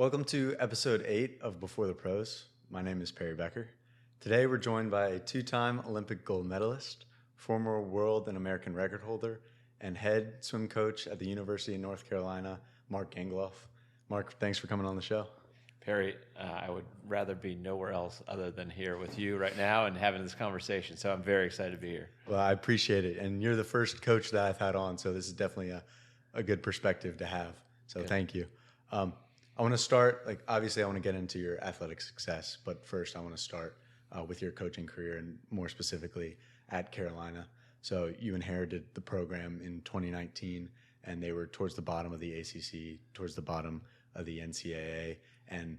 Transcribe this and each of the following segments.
Welcome to episode 8 of Before the Pros. My name is Perry Becker. Today we're joined by a two-time Olympic gold medalist, former world and American record holder, and head swim coach at the University of North Carolina, Mark Gangloff. Mark, thanks for coming on the show. Perry, I would rather be nowhere else other than here with you right now and having this conversation, so I'm very excited to be here. Well, I appreciate it, and you're the first coach that I've had on, so this is definitely a good perspective to have, so Thank you. I want to start, obviously I want to get into your athletic success, but first I want to start with your coaching career and more specifically at Carolina. So you inherited the program in 2019 and they were towards the bottom of the ACC, towards the bottom of the NCAA, and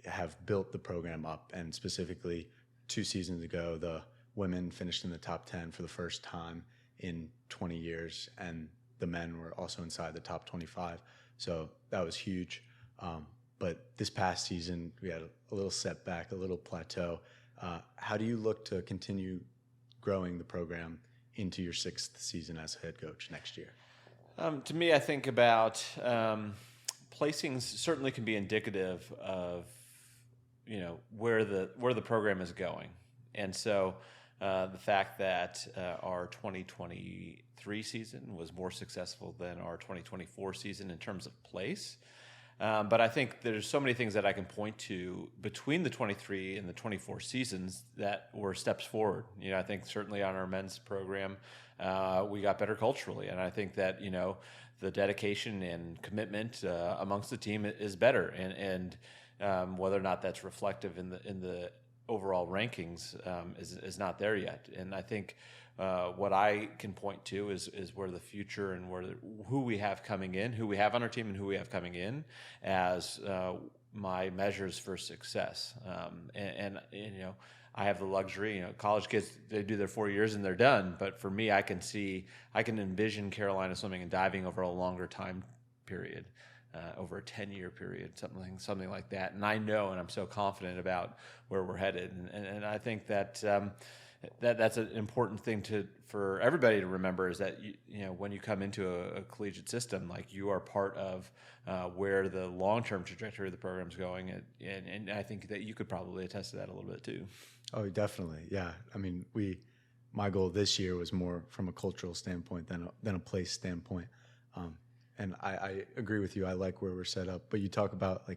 have built the program up. And specifically 2 seasons ago, the women finished in the top 10 for the first time in 20 years, and the men were also inside the top 25. So that was huge. But this past season, we had a little setback, a little plateau. How do you look to continue growing the program into your 6th season as a head coach next year? To me, I think about placings certainly can be indicative of where the program is going, and so the fact that our 2023 season was more successful than our 2024 season in terms of place. But I think there's so many things that I can point to between the 23 and the 24 seasons that were steps forward. I think certainly on our men's program, we got better culturally. And I think that, the dedication and commitment amongst the team is better. And whether or not that's reflective in the overall rankings is not there yet. And I think what I can point to is where the future and who we have coming in, who we have on our team, and who we have coming in as my measures for success. And I have the luxury. College kids, they do their 4 years and they're done. But for me, I can envision Carolina swimming and diving over a longer time period. Over a 10-year period, something like that. And I know, and I'm so confident about where we're headed. And I think that that's an important thing for everybody to remember, is that when you come into a collegiate system, you are part of where the long-term trajectory of the program is going. And I think that you could probably attest to that a little bit too. Oh, definitely. Yeah. I mean, my goal this year was more from a cultural standpoint than a place standpoint. And I agree with you. I like where we're set up. But you talk about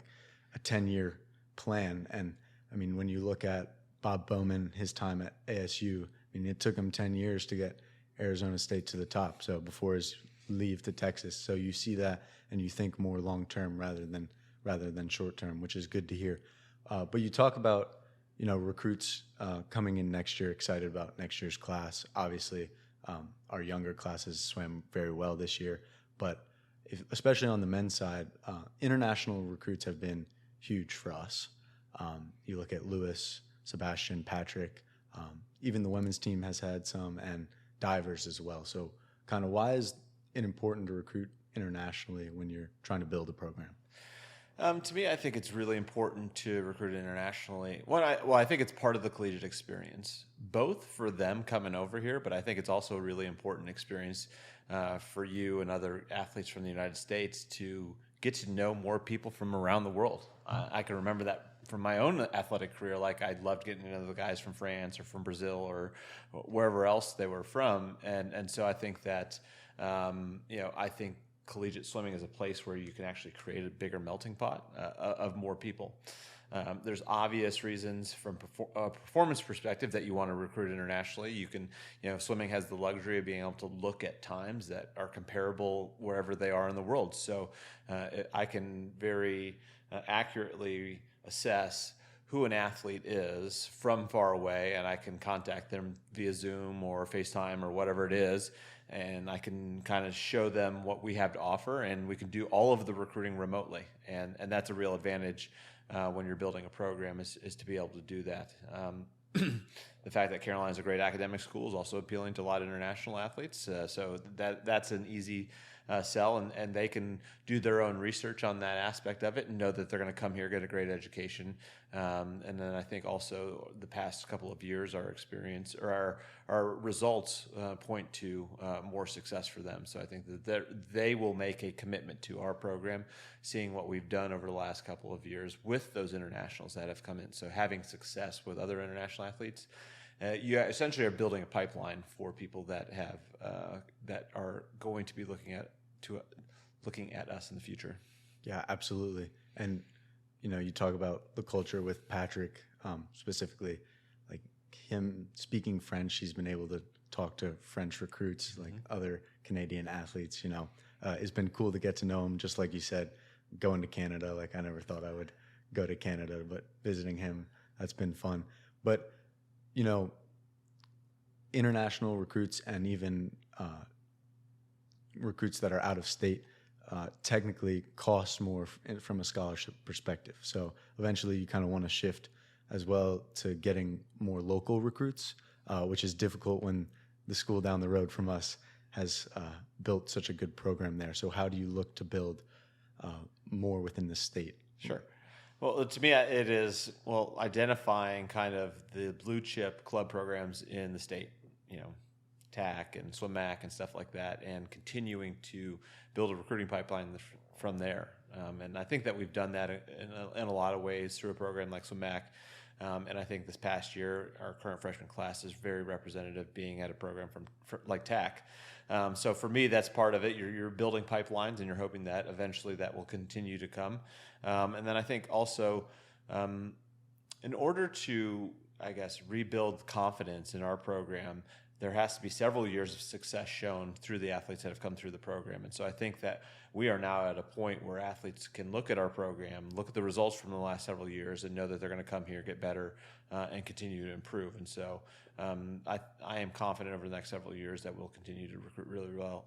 a 10-year plan. And I mean, when you look at Bob Bowman, his time at ASU, I mean, it took him 10 years to get Arizona State to the top. So before his leave to Texas. So you see that and you think more long-term rather than short-term, which is good to hear. But you talk about, recruits coming in next year, excited about next year's class. Obviously, our younger classes swam very well this year, but especially on the men's side, international recruits have been huge for us. You look at Lewis, Sebastian, Patrick, even the women's team has had some, and divers as well. So kind of why is it important to recruit internationally when you're trying to build a program? To me, I think it's really important to recruit internationally. I think it's part of the collegiate experience, both for them coming over here, but I think it's also a really important experience for you and other athletes from the United States to get to know more people from around the world. I can remember that from my own athletic career. I loved getting to know the guys from France or from Brazil or wherever else they were from. And so I think that, I think collegiate swimming is a place where you can actually create a bigger melting pot of more people. There's obvious reasons from a performance perspective that you want to recruit internationally. You can, swimming has the luxury of being able to look at times that are comparable wherever they are in the world. So I can very accurately assess who an athlete is from far away, and I can contact them via Zoom or FaceTime or whatever it is, and I can kind of show them what we have to offer, and we can do all of the recruiting remotely. And that's a real advantage when you're building a program is to be able to do that. the fact that Carolina's a great academic school is also appealing to a lot of international athletes. So that's an easy sell, and they can do their own research on that aspect of it and know that they're going to come here, get a great education. And then I think also the past couple of years, our experience or our results point to more success for them. So I think that they will make a commitment to our program, seeing what we've done over the last couple of years with those internationals that have come in. So having success with other international athletes, you essentially are building a pipeline for people that have that are going to be looking at us in the future. Yeah, absolutely. And you talk about the culture with Patrick specifically, like him speaking French. He's been able to talk to French recruits, like other Canadian athletes. It's been cool to get to know him. Just like you said, going to Canada, like I never thought I would go to Canada, but visiting him, that's been fun. But international recruits and even recruits that are out of state technically cost more from a scholarship perspective. So eventually you kind of want to shift as well to getting more local recruits, which is difficult when the school down the road from us has built such a good program there. So how do you look to build more within the state? Sure. Well, to me, it is, identifying kind of the blue chip club programs in the state, TAC and SWIMAC and stuff like that, and continuing to build a recruiting pipeline from there. And I think that we've done that in a lot of ways through a program like SWIMAC. And I think this past year, our current freshman class is very representative, being at a program like TAC. So for me, that's part of it. You're building pipelines, and you're hoping that eventually that will continue to come. And then I think also, in order to, rebuild confidence in our program, there has to be several years of success shown through the athletes that have come through the program. And so I think that we are now at a point where athletes can look at our program, look at the results from the last several years, and know that they're going to come here, get better, and continue to improve. And so I am confident over the next several years that we'll continue to recruit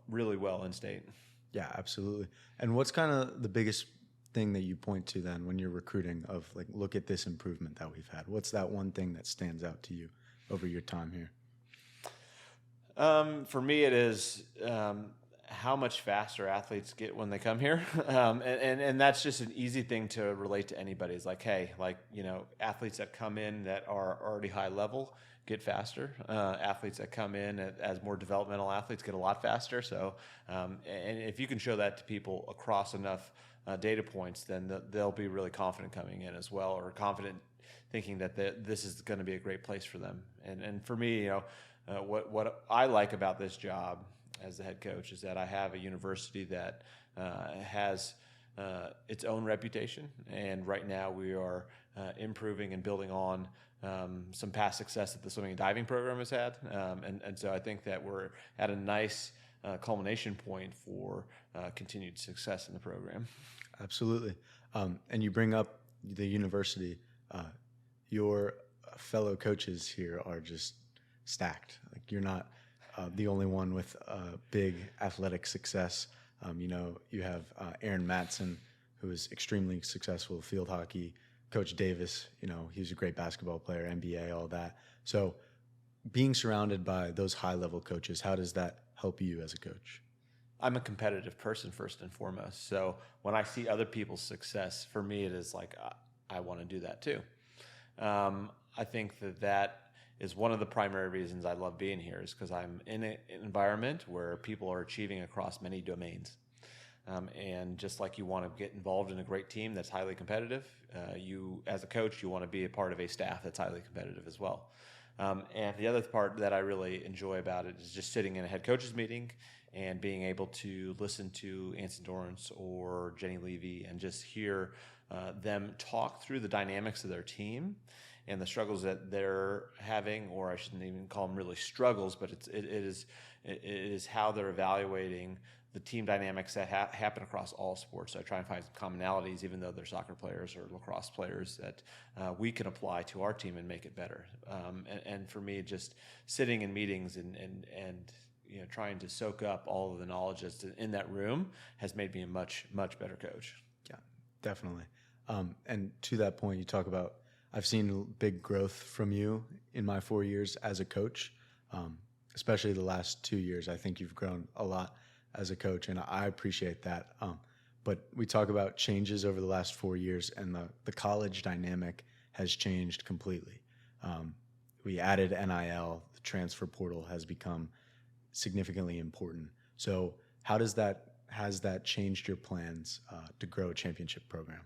really well in state. Yeah, absolutely. And what's kind of the biggest thing that you point to then when you're recruiting of like, look at this improvement that we've had? What's that one thing that stands out to you over your time here? For me, it is how much faster athletes get when they come here, and that's just an easy thing to relate to anybody. It's like, hey, athletes that come in that are already high level get faster. Athletes that come in as more developmental athletes get a lot faster. So, and if you can show that to people across enough data points, then they'll be really confident coming in as well, or confident thinking that this is going to be a great place for them. And for me, what I like about this job as the head coach is that I have a university that has its own reputation, and right now we are improving and building on some past success that the swimming and diving program has had, and so I think that we're at a nice culmination point for continued success in the program. Absolutely. And you bring up the university. Your fellow coaches here are just stacked. Like, you're not the only one with big athletic success. You have Aaron Matson, who is extremely successful field hockey. Coach Davis, he was a great basketball player, NBA, all that. So being surrounded by those high-level coaches, how does that help you as a coach? I'm a competitive person first and foremost. So when I see other people's success, for me, it is like, I want to do that too. I think that is one of the primary reasons I love being here, is because I'm in an environment where people are achieving across many domains. And just like you want to get involved in a great team that's highly competitive, you, as a coach, you want to be a part of a staff that's highly competitive as well. And the other part that I really enjoy about it is just sitting in a head coaches meeting and being able to listen to Anson Dorrance or Jenny Levy and just hear them talk through the dynamics of their team and the struggles that they're having, or I shouldn't even call them really struggles, but it is how they're evaluating the team dynamics that happen across all sports. So I try and find some commonalities, even though they're soccer players or lacrosse players, that we can apply to our team and make it better. And for me, just sitting in meetings and trying to soak up all of the knowledge that's in that room has made me a much, much better coach. Yeah, definitely. And to that point, you talk about, I've seen big growth from you in my 4 years as a coach, especially the last 2 years. I think you've grown a lot as a coach, and I appreciate that. But we talk about changes over the last 4 years, and the college dynamic has changed completely. We added NIL. The transfer portal has become significantly important. So has that changed your plans to grow a championship program?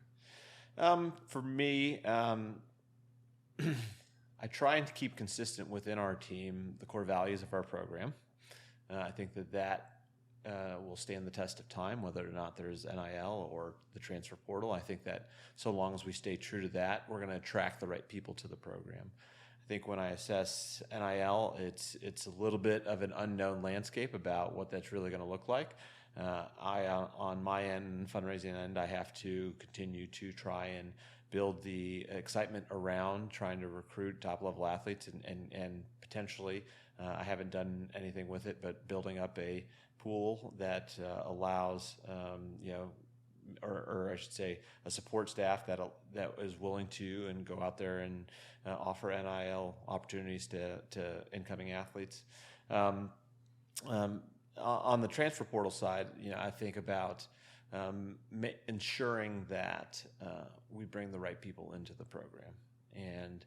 For me, I try to keep consistent within our team the core values of our program. I think that will stand the test of time, whether or not there's NIL or the transfer portal. I think that so long as we stay true to that, we're going to attract the right people to the program. I think when I assess NIL, it's a little bit of an unknown landscape about what that's really going to look like. On my end, fundraising end, I have to continue to try and build the excitement around trying to recruit top-level athletes and potentially, I haven't done anything with it, but building up a pool that allows, or I should say, a support staff that is willing to and go out there and offer NIL opportunities to incoming athletes. On the transfer portal side, I think about ensuring that we bring the right people into the program. And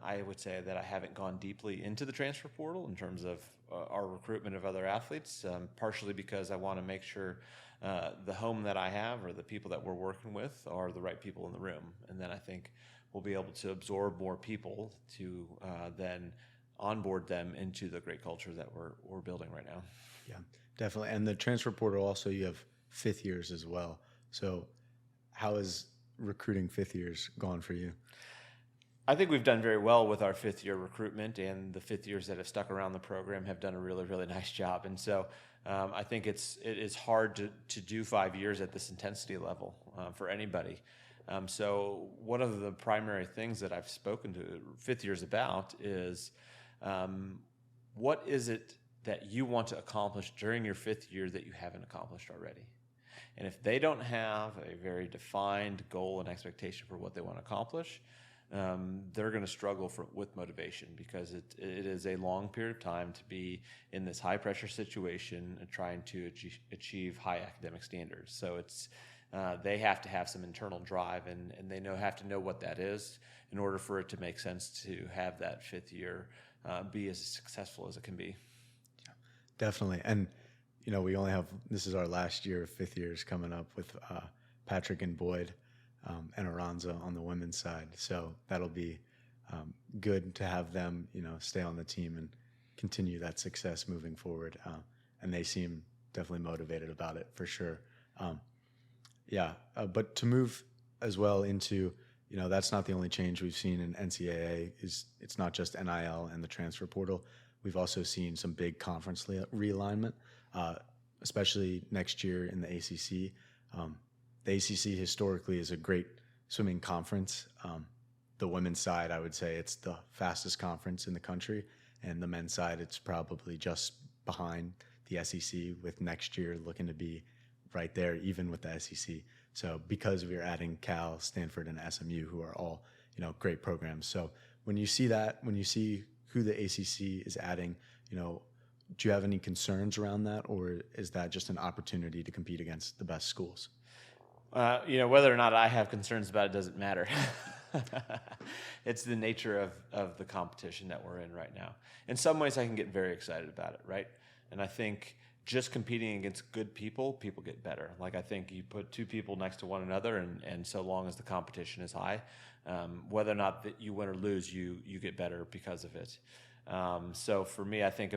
I would say that I haven't gone deeply into the transfer portal in terms of our recruitment of other athletes, partially because I want to make sure the home that I have or the people that we're working with are the right people in the room. And then I think we'll be able to absorb more people to then onboard them into the great culture that we're building right now. Yeah, definitely. And the transfer portal also, you have fifth years as well. So how has recruiting fifth years gone for you? I think we've done very well with our fifth year recruitment, and the fifth years that have stuck around the program have done a really, really nice job. And so I think it is hard to do 5 years at this intensity level for anybody. So one of the primary things that I've spoken to fifth years about is what is it that you want to accomplish during your fifth year that you haven't accomplished already? And if they don't have a very defined goal and expectation for what they want to accomplish, they're going to struggle with motivation, because it is a long period of time to be in this high pressure situation and trying to achieve high academic standards. So they have to have some internal drive, and they have to know what that is in order for it to make sense to have that fifth year be as successful as it can be. Definitely. And, this is our last year of fifth years coming up with Patrick and Boyd and Aranza on the women's side. So that'll be good to have them, stay on the team and continue that success moving forward. And they seem definitely motivated about it for sure. But to move as well into, that's not the only change we've seen in NCAA. It's not just NIL and the transfer portal. We've also seen some big conference realignment, especially next year in the ACC. The ACC historically is a great swimming conference. The women's side, I would say it's the fastest conference in the country, and the men's side, it's probably just behind the SEC, with next year looking to be right there, even with the SEC. So because we're adding Cal, Stanford, and SMU, who are all great programs. So when you see who the ACC is adding, do you have any concerns around that, or is that just an opportunity to compete against the best schools? Whether or not I have concerns about it doesn't matter. It's the nature of the competition that we're in right now. In some ways, I can get very excited about it, right? And I think just competing against good people get better. Like, I think you put two people next to one another, and so long as the competition is high, whether or not that you win or lose, you get better because of it. So for me, I think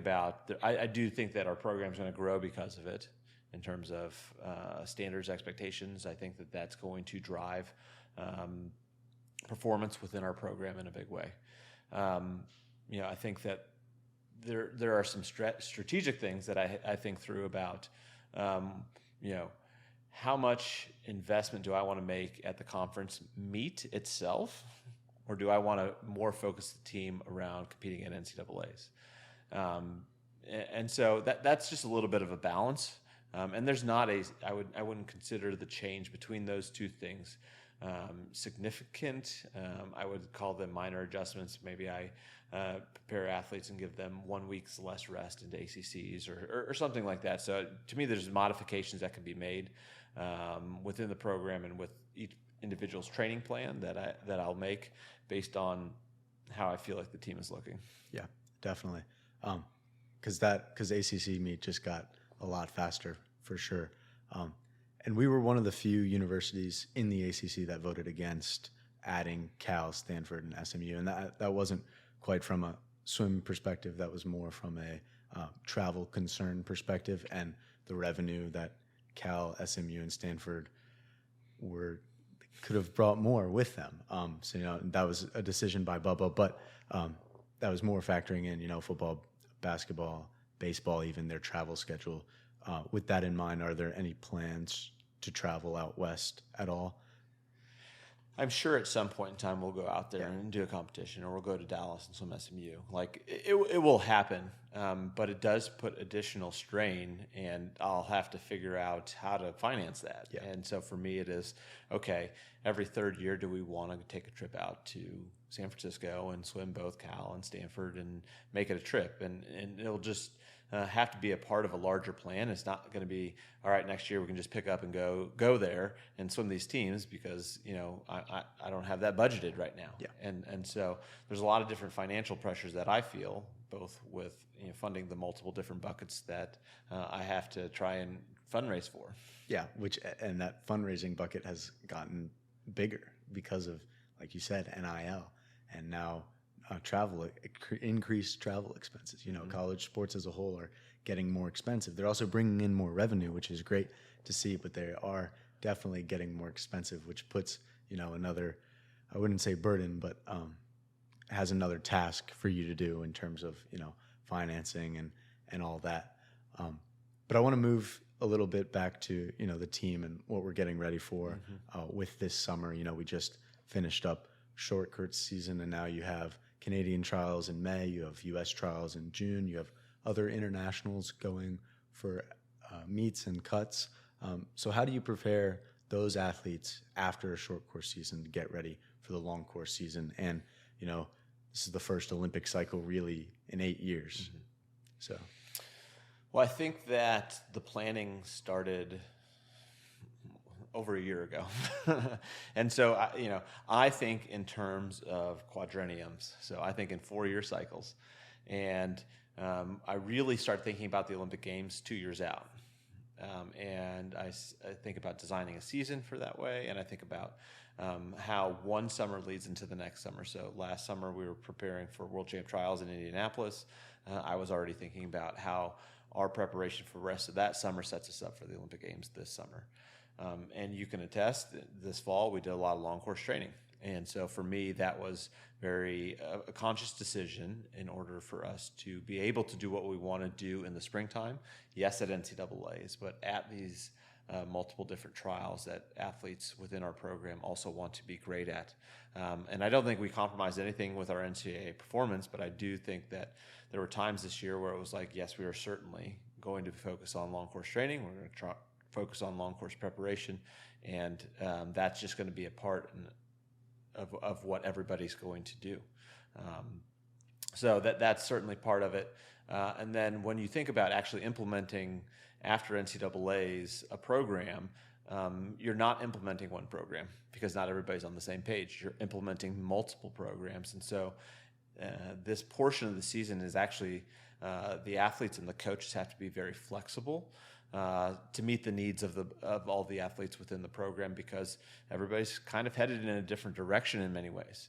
I do think that our program is going to grow because of it. In terms of standards, expectations, I think that's going to drive performance within our program in a big way. I think that there are some strategic things that I think through about, how much investment do I want to make at the conference meet itself, or do I want to more focus the team around competing at NCAAs? And so that's just a little bit of a balance. And there's not I wouldn't consider the change between those two things significant. I would call them minor adjustments. Maybe I prepare athletes and give them 1 week's less rest into ACCs or something like that. So to me, there's modifications that can be made within the program and with each individual's training plan that I'll make based on how I feel like the team is looking. Yeah, definitely. Because ACC meet just got a lot faster for sure. And we were one of the few universities in the ACC that voted against adding Cal, Stanford, and SMU. And that wasn't quite from a swim perspective. That was more from a travel concern perspective and the revenue that Cal, SMU, and Stanford could have brought more with them. So, that was a decision by Bubba, but that was more factoring in, football, basketball, baseball, even their travel schedule. With that in mind, are there any plans to travel out west at all? I'm sure at some point in time we'll go out there and do a competition, or we'll go to Dallas and swim SMU. Like it will happen, but it does put additional strain, and I'll have to figure out how to finance that. Yeah. And so for me, it is okay. Every third year, do we want to take a trip out to San Francisco and swim both Cal and Stanford and make it a trip? And it'll just have to be a part of a larger plan. It's not going to be, all right, next year we can just pick up and go there and swim these teams because, I don't have that budgeted right now. Yeah. And so there's a lot of different financial pressures that I feel, both with funding the multiple different buckets that I have to try and fundraise for. Yeah, and that fundraising bucket has gotten bigger because of, like you said, NIL, and now increased travel expenses. College sports as a whole are getting more expensive. They're also bringing in more revenue, which is great to see, but they are definitely getting more expensive, which puts, another, I wouldn't say burden, but has another task for you to do in terms of, financing and all that. But I want to move a little bit back to, the team and what we're getting ready for with this summer. We just finished up short court season, and now you have Canadian trials in May, you have U.S. trials in June, you have other internationals going for meets and cuts. So how do you prepare those athletes after a short course season to get ready for the long course season? And, this is the first Olympic cycle really in 8 years. So, well, I think that the planning started over a year ago. And so, I think in terms of quadrenniums. So I think in 4-year cycles. And I really start thinking about the Olympic Games 2 years out. And I think about designing a season for that way. And I think about how one summer leads into the next summer. So last summer we were preparing for World Champ Trials in Indianapolis. I was already thinking about how our preparation for the rest of that summer sets us up for the Olympic Games this summer. And you can attest, this fall we did a lot of long course training. And so for me, that was very a conscious decision in order for us to be able to do what we want to do in the springtime. Yes, at NCAAs, but at these multiple different trials that athletes within our program also want to be great at. And I don't think we compromised anything with our NCAA performance, but I do think that there were times this year where it was like, yes, we are certainly going to focus on long course training. We're going to focus on long course preparation, and that's just going to be a part of what everybody's going to do. So that's certainly part of it. And then when you think about actually implementing after NCAA's a program, you're not implementing one program because not everybody's on the same page. You're implementing multiple programs. And so this portion of the season is actually the athletes and the coaches have to be very flexible to meet the needs of all the athletes within the program, because everybody's kind of headed in a different direction in many ways.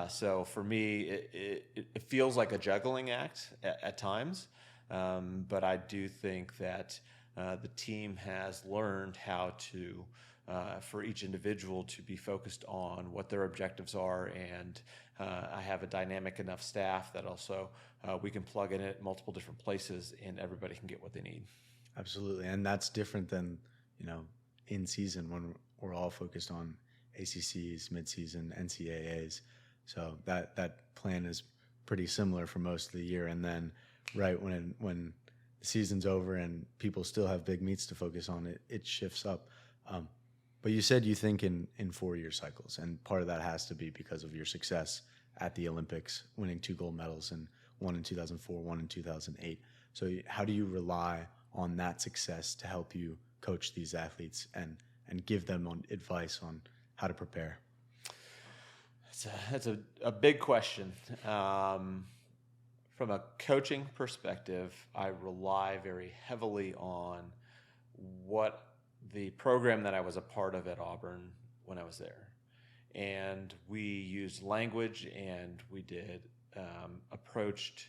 So for me, it feels like a juggling act at times, but I do think that the team has learned how to, for each individual to be focused on what their objectives are, and I have a dynamic enough staff that also we can plug in at multiple different places and everybody can get what they need. Absolutely, and that's different than, in season when we're all focused on ACCs, mid-season, NCAAs. So that plan is pretty similar for most of the year, and then right when the season's over and people still have big meets to focus on, it shifts up. But you said you think in 4-year cycles, and part of that has to be because of your success at the Olympics, winning 2 gold medals, and one in 2004, one in 2008. So how do you rely on that success to help you coach these athletes and give them advice on how to prepare? That's a big question. From a coaching perspective, I rely very heavily on what the program that I was a part of at Auburn when I was there. And we used language, and we approached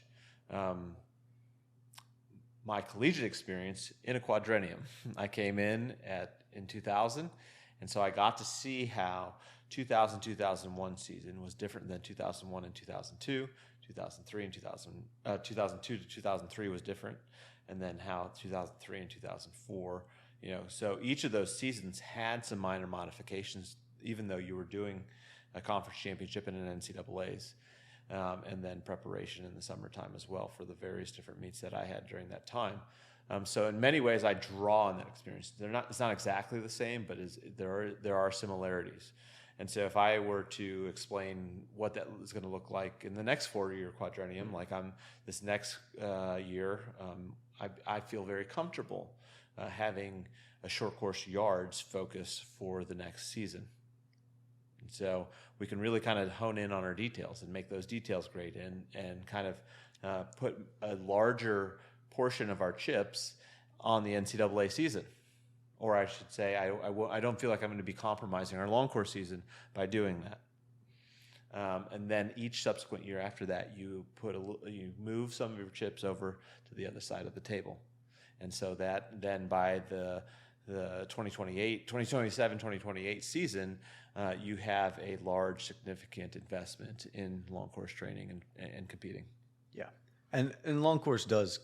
my collegiate experience in a quadrennium. I came in 2000, and so I got to see how 2000-2001 season was different than 2001 and 2002. 2003 and 2002 to 2003 was different, and then how 2003 and 2004. So each of those seasons had some minor modifications, even though you were doing a conference championship and an NCAA's, and then preparation in the summertime as well for the various different meets that I had during that time. So in many ways, I draw on that experience. It's not exactly the same, but there are similarities. And so if I were to explain what that is going to look like in the next 4-year quadrennium, like this next year, I feel very comfortable having a short course yards focus for the next season. And so we can really kind of hone in on our details and make those details great, and kind of put a larger portion of our chips on the NCAA season. Or I should say, I don't feel like I'm going to be compromising our long course season by doing that. And then each subsequent year after that, you move some of your chips over to the other side of the table. And so that then by the 2027-2028 season, you have a large, significant investment in long course training and competing. Yeah. And long course does,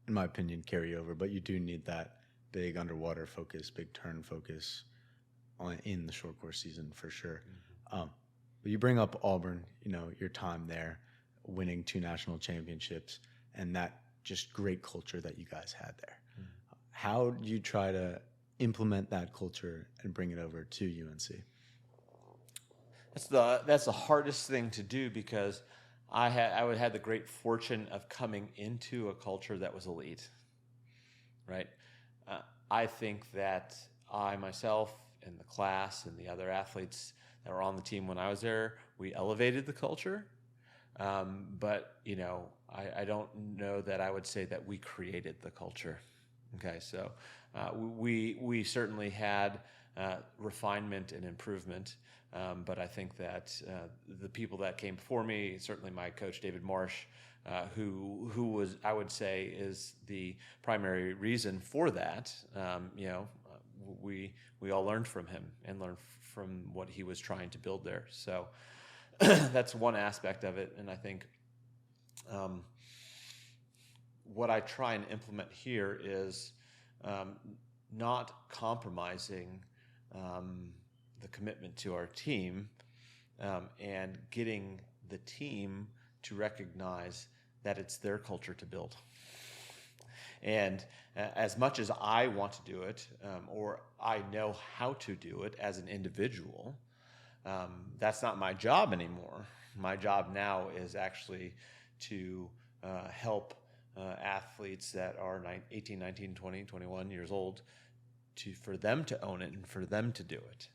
in my opinion, carry over, but you do need that big underwater focus, big turn focus in the short course season for sure. Mm-hmm. But you bring up Auburn, your time there, winning 2 national championships, and that just great culture that you guys had there. Mm-hmm. How do you try to implement that culture and bring it over to UNC? That's the hardest thing to do, because I had the great fortune of coming into a culture that was elite, right? I think that I myself and the class and the other athletes that were on the team when I was there, we elevated the culture. But I don't know that I would say that we created the culture. Okay, so we certainly had refinement and improvement, but I think that the people that came before me, certainly my coach David Marsh, who was, I would say, is the primary reason for that. We all learned from him and learned from what he was trying to build there. So that's one aspect of it, and I think what I try and implement here is not compromising the commitment to our team, and getting the team to recognize that it's their culture to build. And as much as I want to do it, or I know how to do it as an individual, that's not my job anymore. My job now is actually to help athletes that are 18, 19, 20, 21 years old, for them to own it and for them to do it.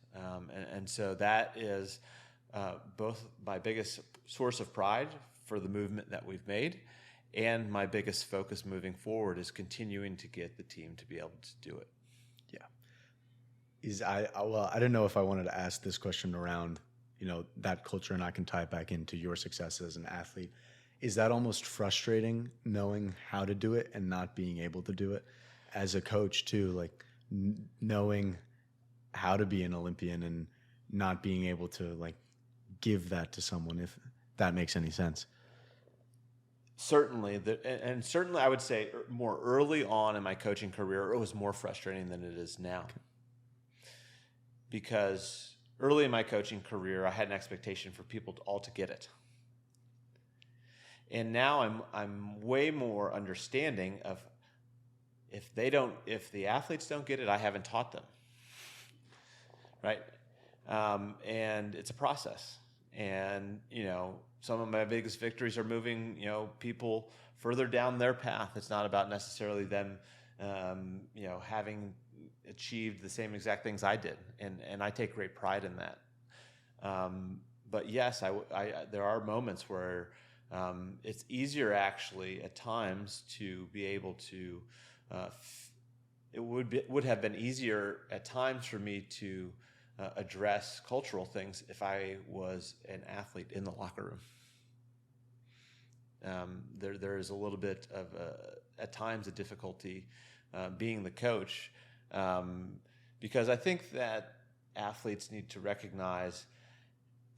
And so that is both my biggest source of pride for the movement that we've made, and my biggest focus moving forward is continuing to get the team to be able to do it. Yeah. I don't know if I wanted to ask this question around, that culture, and I can tie it back into your success as an athlete. Is that almost frustrating, knowing how to do it and not being able to do it? As a coach too, like knowing how to be an Olympian and not being able to give that to someone, if that makes any sense. Certainly, and certainly I would say more early on in my coaching career, it was more frustrating than it is now. Okay. Because early in my coaching career, I had an expectation for people all to get it. And now I'm way more understanding of, if the athletes don't get it, I haven't taught them. right? And it's a process. And, some of my biggest victories are moving, people further down their path. It's not about necessarily them, having achieved the same exact things I did. And I take great pride in that. But yes, there are moments where it's easier actually at times to be able to, it would have been easier at times for me to address cultural things if I was an athlete in the locker room. There is a little bit of at times a difficulty being the coach, because I think that athletes need to recognize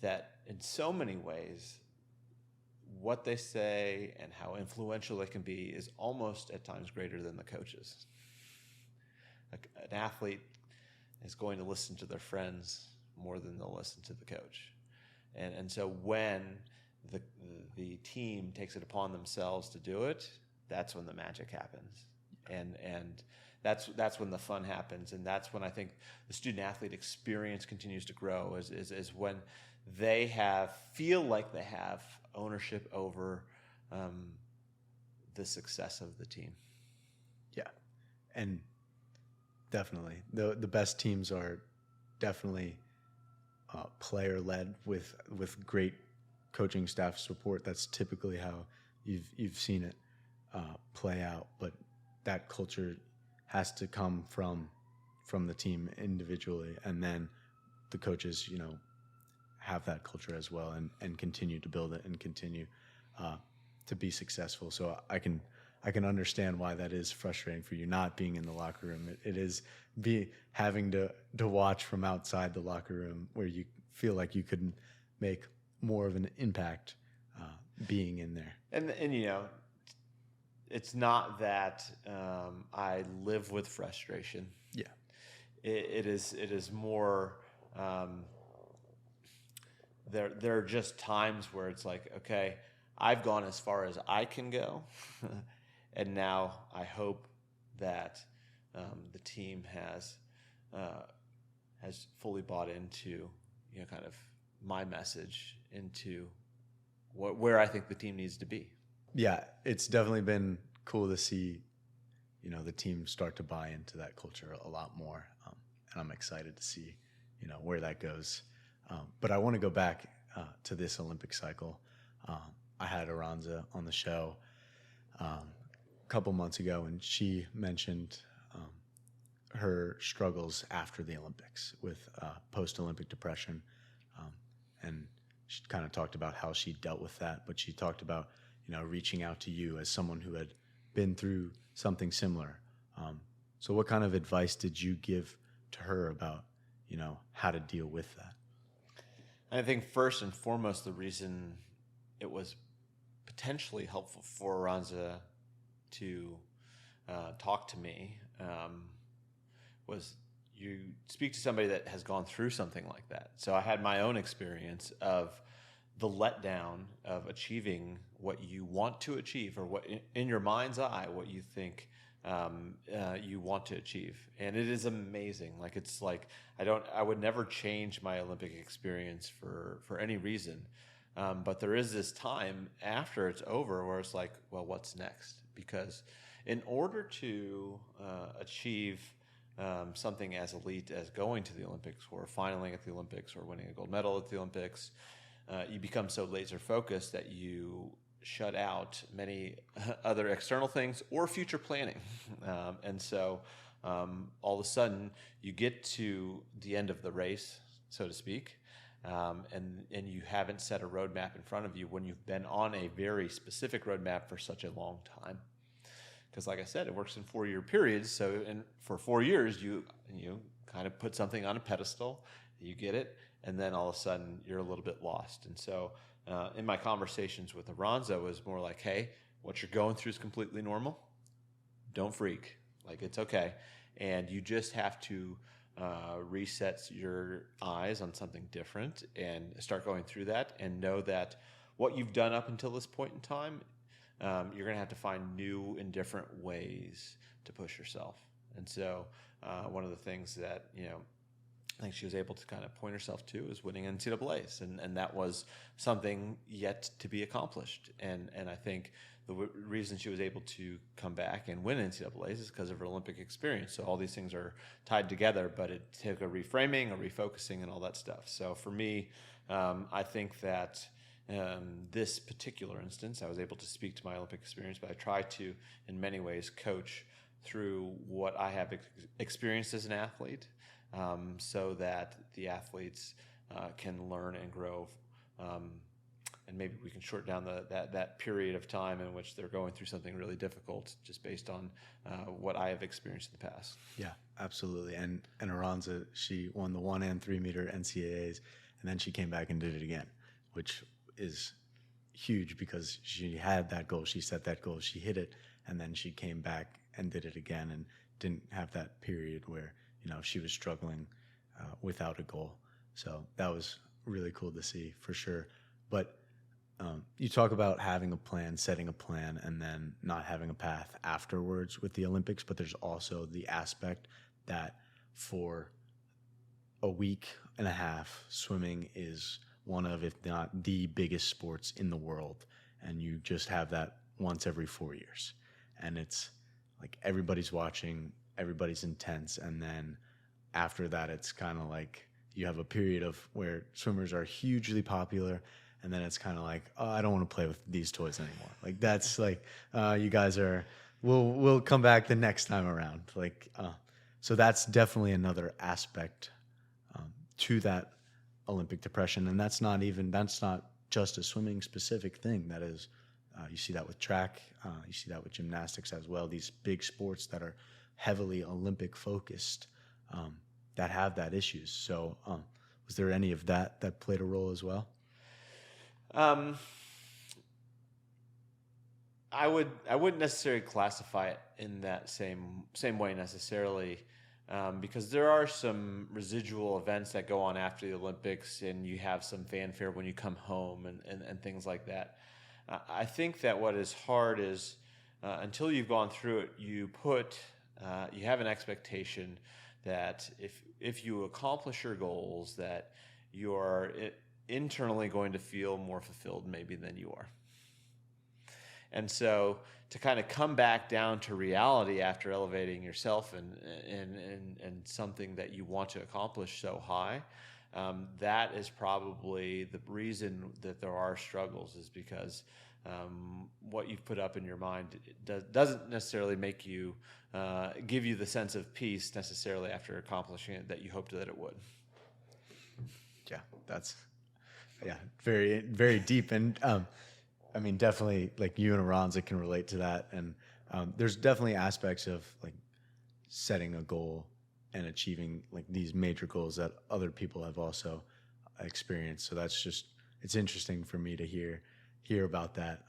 that in so many ways, what they say and how influential they can be is almost at times greater than the coaches. An athlete is going to listen to their friends more than they'll listen to the coach. And so when the team takes it upon themselves to do it, that's when the magic happens. And that's when the fun happens. And that's when I think the student athlete experience continues to grow, is when they feel like they have ownership over the success of the team. Yeah. And definitely the best teams are definitely player led with great coaching staff support. That's typically how you've seen it play out, but that culture has to come from the team individually, and then the coaches have that culture as well, and continue to build it and continue to be successful. So I can understand why that is frustrating for you, not being in the locker room. It is having to watch from outside the locker room, where you feel like you could make more of an impact being in there. And it's not that I live with frustration. Yeah, it is more. There are just times where it's like, okay, I've gone as far as I can go, and now I hope that the team has fully bought into kind of my message, into where I think the team needs to be. Yeah, it's definitely been cool to see the team start to buy into that culture a lot more, and I'm excited to see where that goes. But I want to go back to this Olympic cycle. I had Aranza on the show a couple months ago, and she mentioned her struggles after the Olympics with post-Olympic depression, and she kind of talked about how she dealt with that. But she talked about reaching out to you as someone who had been through something similar. So what kind of advice did you give to her about how to deal with that? I think first and foremost, the reason it was potentially helpful for Aranza to talk to me was you speak to somebody that has gone through something like that. So I had my own experience of the letdown of achieving what you want to achieve, or what in your mind's eye, what you think you want to achieve. And it is amazing. Like, it's like, I would never change my Olympic experience for any reason. But there is this time after it's over where it's like, well, what's next? Because in order to achieve something as elite as going to the Olympics, or finaling at the Olympics, or winning a gold medal at the Olympics, you become so laser focused that you shut out many other external things or future planning. And so all of a sudden you get to the end of the race, so to speak, and you haven't set a roadmap in front of you when you've been on a very specific roadmap for such a long time. Because like I said, it works in 4-year periods. So for 4 years, you kind of put something on a pedestal, you get it, and then all of a sudden you're a little bit lost. And so in my conversations with Aranza, it was more like, hey, what you're going through is completely normal. Don't freak. Like, it's okay. And you just have to reset your eyes on something different and start going through that, and know that what you've done up until this point in time, you're going to have to find new and different ways to push yourself. And so one of the things that I think she was able to kind of point herself to is winning NCAAs, and that was something yet to be accomplished. And I think the reason she was able to come back and win NCAAs is because of her Olympic experience. So all these things are tied together, but it took a reframing, a refocusing, and all that stuff. So for me, I think that this particular instance, I was able to speak to my Olympic experience, but I try to, in many ways, coach through what I have experienced as an athlete, so that the athletes can learn and grow, and maybe we can short down that period of time in which they're going through something really difficult, just based on what I have experienced in the past. Yeah, absolutely. And Aranza, she won the 1 and 3 meter NCAAs, and then she came back and did it again, which is huge because she had that goal, she set that goal, she hit it, and then she came back and did it again, and didn't have that period where she was struggling without a goal. So that was really cool to see, for sure. But you talk about having a plan, setting a plan, and then not having a path afterwards with the Olympics, but there's also the aspect that for a week and a half, swimming is one of, if not the biggest sports in the world, and you just have that once every 4 years. And it's like everybody's watching, everybody's intense, and then after that it's kind of like you have a period of where swimmers are hugely popular, and then it's kind of like, oh, I don't want to play with these toys anymore. Like that's like you guys are, we'll come back the next time around. Like so that's definitely another aspect to that Olympic depression, and that's not just a swimming specific thing. That is, you see that with track, you see that with gymnastics as well. These big sports that are heavily Olympic focused, that have that issues. So was there any of that played a role as well? I wouldn't necessarily classify it in that same way necessarily, because there are some residual events that go on after the Olympics, and you have some fanfare when you come home and things like that. I think that what is hard is until you've gone through it, you have an expectation that if you accomplish your goals, that you are internally going to feel more fulfilled maybe than you are. And so to kind of come back down to reality after elevating yourself and something that you want to accomplish so high, that is probably the reason that there are struggles, is because what you've put up in your mind doesn't necessarily make you give you the sense of peace necessarily after accomplishing it that you hoped that it would. Yeah, that's very, very deep. And I mean, definitely, like you and Aranza can relate to that. And there's definitely aspects of like setting a goal and achieving like these major goals that other people have also experienced. So that's just, it's interesting for me to hear about that,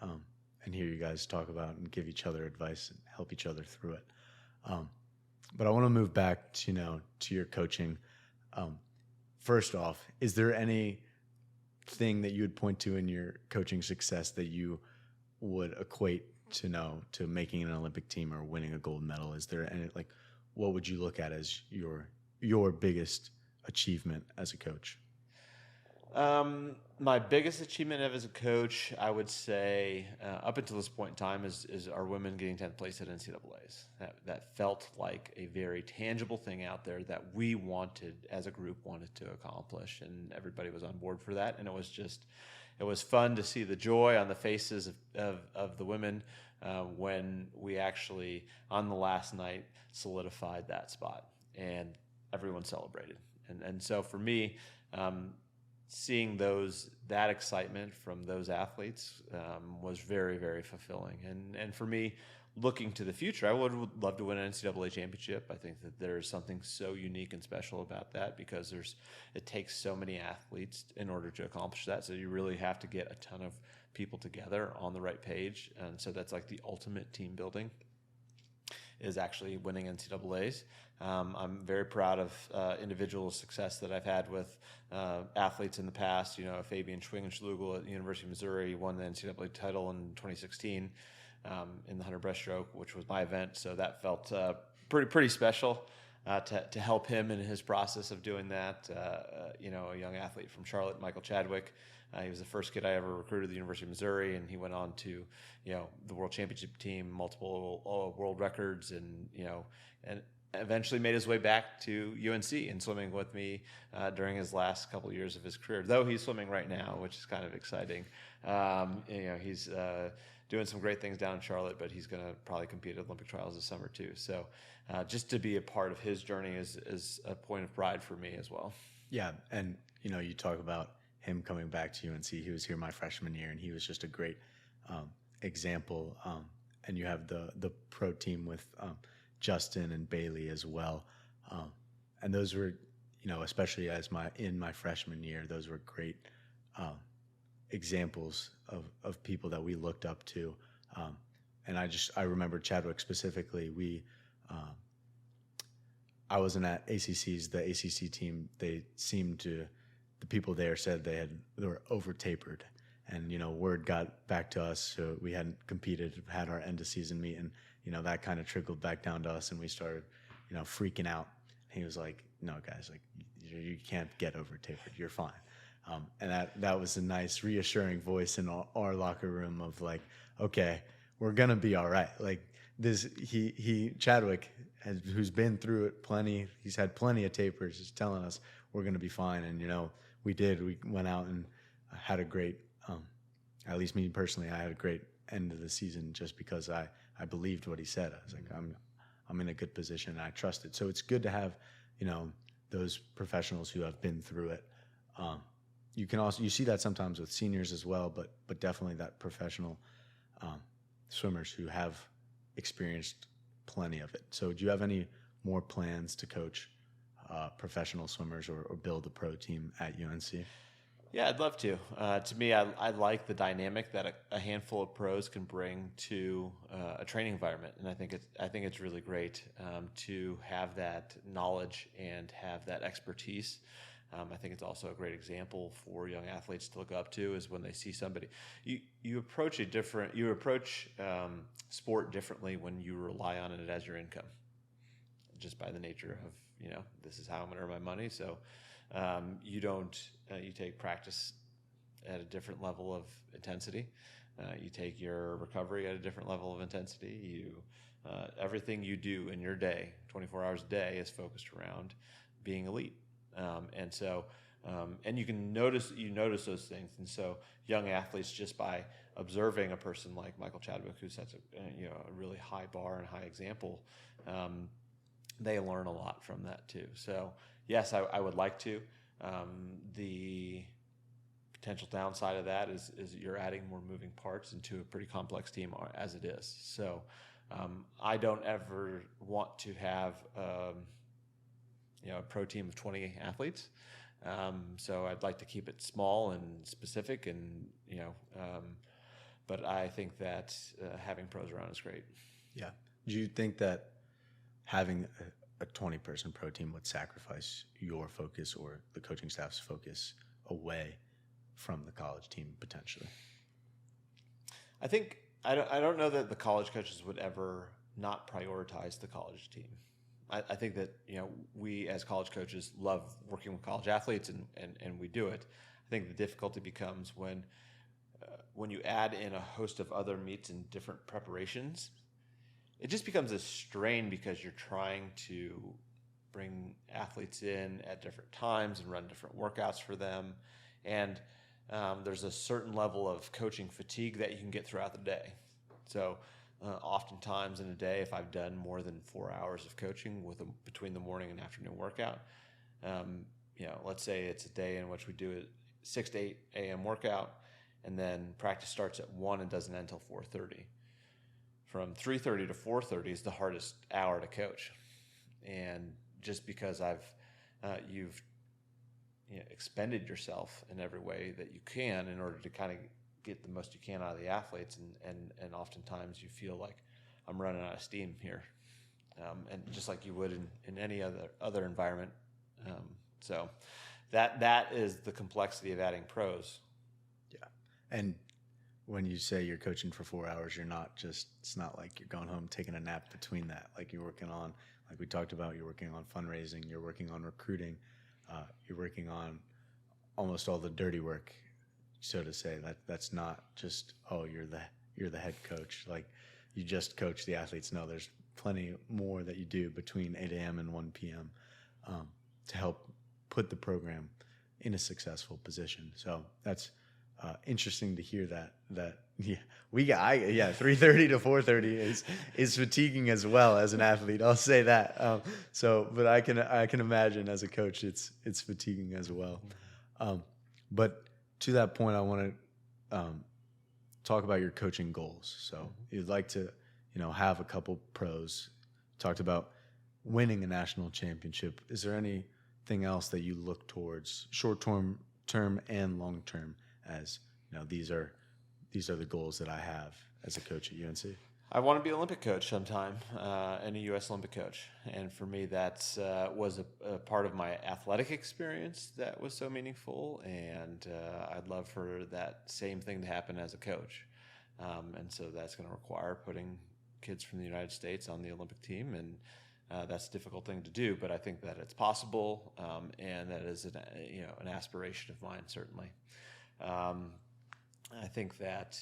and hear you guys talk about and give each other advice and help each other through it. But I want to move back to, to your coaching. First off, is there anything that you would point to in your coaching success that you would equate to making an Olympic team or winning a gold medal? Is there any, like, what would you look at as your biggest achievement as a coach? My biggest achievement as a coach, I would say, up until this point in time, is our women getting 10th place at NCAAs. That felt like a very tangible thing out there that we as a group, wanted to accomplish, and everybody was on board for that. And it was fun to see the joy on the faces of the women when we actually, on the last night, solidified that spot, and everyone celebrated. And so for me, seeing that excitement from those athletes was very, very fulfilling. And for me, looking to the future, I would love to win an NCAA championship. I think that there's something so unique and special about that, because it takes so many athletes in order to accomplish that. So you really have to get a ton of people together on the right page. And so that's like the ultimate team building, is actually winning NCAAs. I'm very proud of individual success that I've had with athletes in the past. Fabian Schwingenschlugel at the University of Missouri won the NCAA title in 2016 in the 100 breaststroke, which was my event. So that felt pretty special. to help him in his process of doing that. A young athlete from Charlotte, Michael Chadwick. He was the first kid I ever recruited at the University of Missouri, and he went on to, the World Championship team, multiple world records, and eventually made his way back to UNC and swimming with me during his last couple of years of his career. Though he's swimming right now, which is kind of exciting. He's doing some great things down in Charlotte, but he's going to probably compete at Olympic trials this summer too. So just to be a part of his journey is a point of pride for me as well. Yeah, and you talk about him coming back to UNC. He was here my freshman year, and he was just a great example. And you have the pro team with Justin and Bailey as well, and those were, especially in my freshman year, those were great examples of people that we looked up to. And I remember Chadwick specifically. I wasn't at ACC's. The ACC team, the people there said they were over tapered, and word got back to us, so we hadn't competed, had our end of season meet, and that kind of trickled back down to us, and we started freaking out. He was like, "No, guys, like you can't get over tapered. You're fine." And that was a nice reassuring voice in our locker room of like, okay, we're gonna be all right. Like this, Chadwick, who's been through it plenty. He's had plenty of tapers. Is telling us we're gonna be fine. And we did. We went out and had a great. At least me personally, I had a great end of the season just because I believed what he said. I was like, I'm in a good position, and I trusted. So it's good to have those professionals who have been through it. You see that sometimes with seniors as well, but definitely that professional swimmers who have experienced plenty of it. So do you have any more plans to coach professional swimmers or build a pro team at UNC? Yeah, I'd love to. To me, I like the dynamic that a handful of pros can bring to a training environment, and I think it's really great to have that knowledge and have that expertise. I think it's also a great example for young athletes to look up to is when they see somebody. You approach sport differently when you rely on it as your income, just by the nature of this is how I'm going to earn my money. So you take practice at a different level of intensity. You take your recovery at a different level of intensity. Everything you do in your day, 24 hours a day, is focused around being elite. And you can notice those things. And so young athletes, just by observing a person like Michael Chadwick, who sets a really high bar and high example, they learn a lot from that too. So yes, I would like to. The potential downside of that is you're adding more moving parts into a pretty complex team as it is. So I don't ever want to have a pro team of 20 athletes. So I'd like to keep it small and specific, and but I think that having pros around is great. Yeah. Do you think that having a 20-person pro team would sacrifice your focus or the coaching staff's focus away from the college team potentially? I think I don't know that the college coaches would ever not prioritize the college team. I think that we as college coaches love working with college athletes, and we do it. I think the difficulty becomes when you add in a host of other meets and different preparations. It just becomes a strain because you're trying to bring athletes in at different times and run different workouts for them. And there's a certain level of coaching fatigue that you can get throughout the day. So oftentimes in a day, if I've done more than 4 hours of coaching between the morning and afternoon workout, let's say it's a day in which we do a 6 to 8 a.m. workout, and then practice starts at 1 and doesn't end until 4:30. From 3:30 to 4:30 is the hardest hour to coach, and just because you've expended yourself in every way that you can in order to kind of get the most you can out of the athletes, and oftentimes you feel like I'm running out of steam here, and just like you would in any other environment. So that is the complexity of adding pros. Yeah, and when you say you're coaching for 4 hours, it's not like you're going home taking a nap between that. Like you're working on like we talked about, you're working on fundraising, you're working on recruiting, you're working on almost all the dirty work, so to say. That's not just, oh, you're the head coach, like you just coach the athletes. No, there's plenty more that you do between 8 a.m. and 1 p.m. To help put the program in a successful position. So that's interesting to hear that 3:30 to 4:30 is fatiguing as well as an athlete. I'll say that. But I can imagine as a coach, it's fatiguing as well. But to that point, I want to talk about your coaching goals. So you'd like to, have a couple pros. Talked about winning a national championship. Is there anything else that you look towards, short term and long term, as these are the goals that I have as a coach at UNC? I want to be an Olympic coach sometime, and a U.S. Olympic coach. And for me, that's was a part of my athletic experience that was so meaningful. And I'd love for that same thing to happen as a coach. And so that's going to require putting kids from the United States on the Olympic team. And that's a difficult thing to do, but I think that it's possible, and that is an aspiration of mine, certainly. I think that,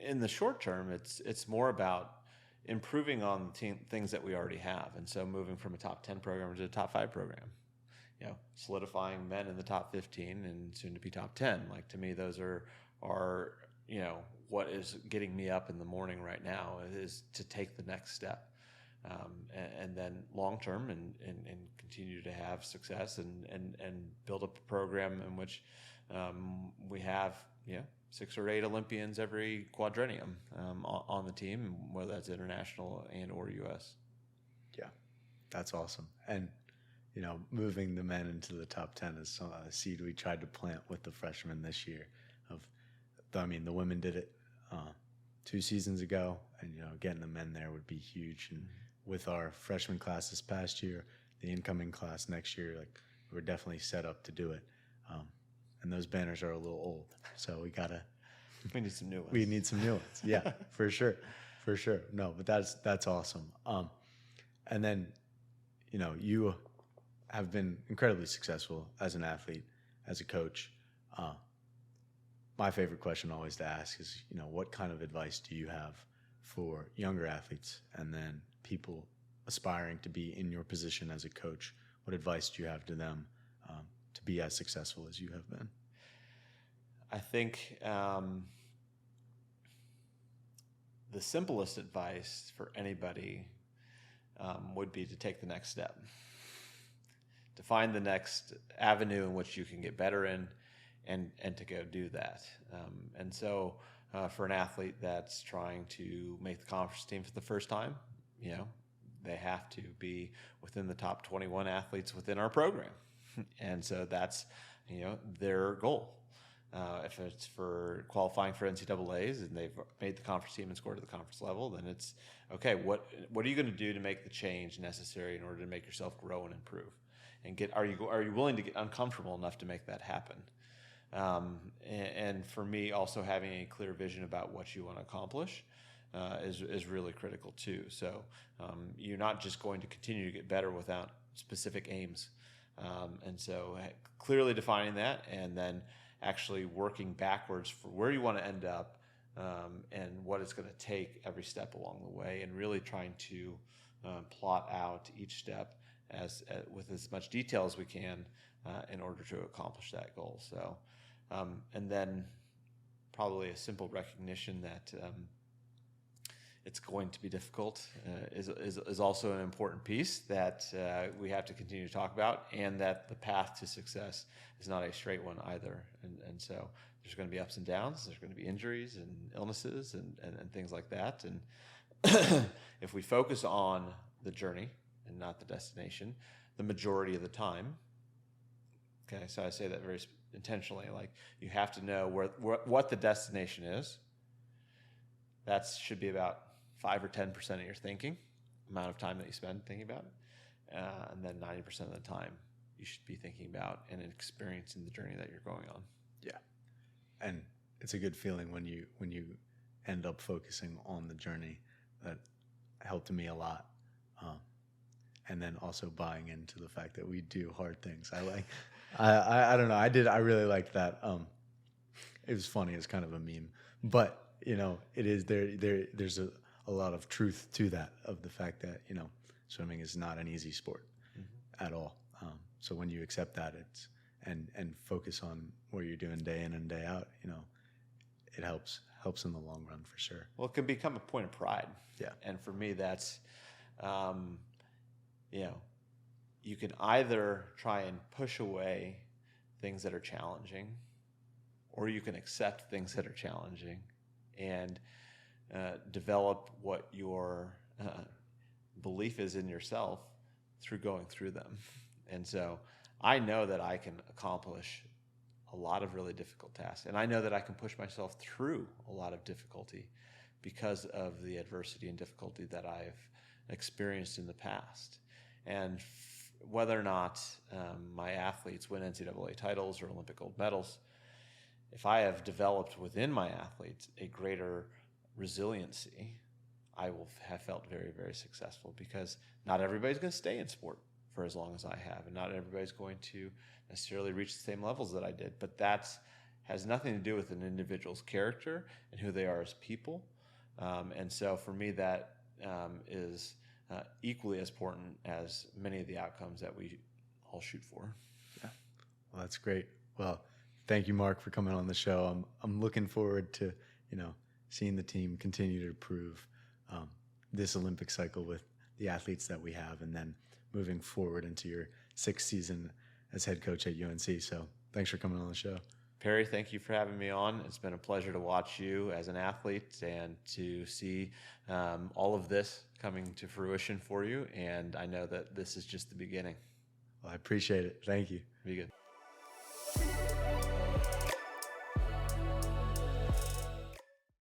in the short term, it's more about improving on the things that we already have. And so moving from a top 10 program to a top 5 program, solidifying men in the top 15 and soon to be top 10. Like, to me, those are what is getting me up in the morning right now, is to take the next step. And then long term and continue to have success and build up a program in which we have 6 or 8 Olympians every quadrennium on the team, whether that's international and or U.S. Yeah, that's awesome. And moving the men into the top 10 is a seed we tried to plant with the freshmen this year. The women did it 2 seasons ago, and getting the men there would be huge. And with our freshman class this past year, the incoming class next year, like, we're definitely set up to do it. And those banners are a little old, so we need some new ones. We need some new ones. Yeah, for sure. No, but that's awesome. And then, you have been incredibly successful as an athlete, as a coach. My favorite question always to ask is, what kind of advice do you have for younger athletes and then people aspiring to be in your position as a coach? What advice do you have to them to be as successful as you have been? I think the simplest advice for anybody would be to take the next step, to find the next avenue in which you can get better in, and to go do that. And so for an athlete that's trying to make the conference team for the first time, they have to be within the top 21 athletes within our program. And so that's, their goal. If it's for qualifying for NCAAs and they've made the conference team and scored to the conference level, then it's, okay, what are you going to do to make the change necessary in order to make yourself grow and improve? And are you willing to get uncomfortable enough to make that happen? And for me, also having a clear vision about what you want to accomplish is really critical too. So you're not just going to continue to get better without specific aims. And so clearly defining that, and then actually working backwards for where you want to end up, and what it's going to take every step along the way, and really trying to plot out each step with as much detail as we can in order to accomplish that goal. So, and then probably a simple recognition that it's going to be difficult is also an important piece that we have to continue to talk about, and that the path to success is not a straight one either. And so there's going to be ups and downs. There's going to be injuries and illnesses and things like that. And if we focus on the journey and not the destination, the majority of the time, okay, so I say that very intentionally, like, you have to know what the destination is. That should be about 5 or 10% of your thinking, amount of time that you spend thinking about it. And then 90% of the time you should be thinking about and experiencing the journey that you're going on. Yeah. And it's a good feeling when you end up focusing on the journey. That helped me a lot. And then also buying into the fact that we do hard things. I don't know. I really liked that. It was funny. It's kind of a meme, but it is there's a lot of truth to that, of the fact that, swimming is not an easy sport at all. So when you accept that, and focus on what you're doing day in and day out, it helps in the long run for sure. Well, it can become a point of pride. Yeah. And for me, that's, you can either try and push away things that are challenging, or you can accept things that are challenging and develop what your belief is in yourself through going through them. And so I know that I can accomplish a lot of really difficult tasks, and I know that I can push myself through a lot of difficulty because of the adversity and difficulty that I've experienced in the past. And whether or not my athletes win NCAA titles or Olympic gold medals, if I have developed within my athletes a greater resiliency, I will have felt very, very successful, because not everybody's going to stay in sport for as long as I have, and not everybody's going to necessarily reach the same levels that I did. But that has nothing to do with an individual's character and who they are as people. And so for me, that is equally as important as many of the outcomes that we all shoot for. Yeah. Well, that's great. Well, thank you, Mark, for coming on the show. I'm looking forward to, seeing the team continue to improve this Olympic cycle with the athletes that we have, and then moving forward into your 6th season as head coach at UNC. So thanks for coming on the show. Perry, thank you for having me on. It's been a pleasure to watch you as an athlete and to see all of this coming to fruition for you. And I know that this is just the beginning. Well, I appreciate it. Thank you. Be good.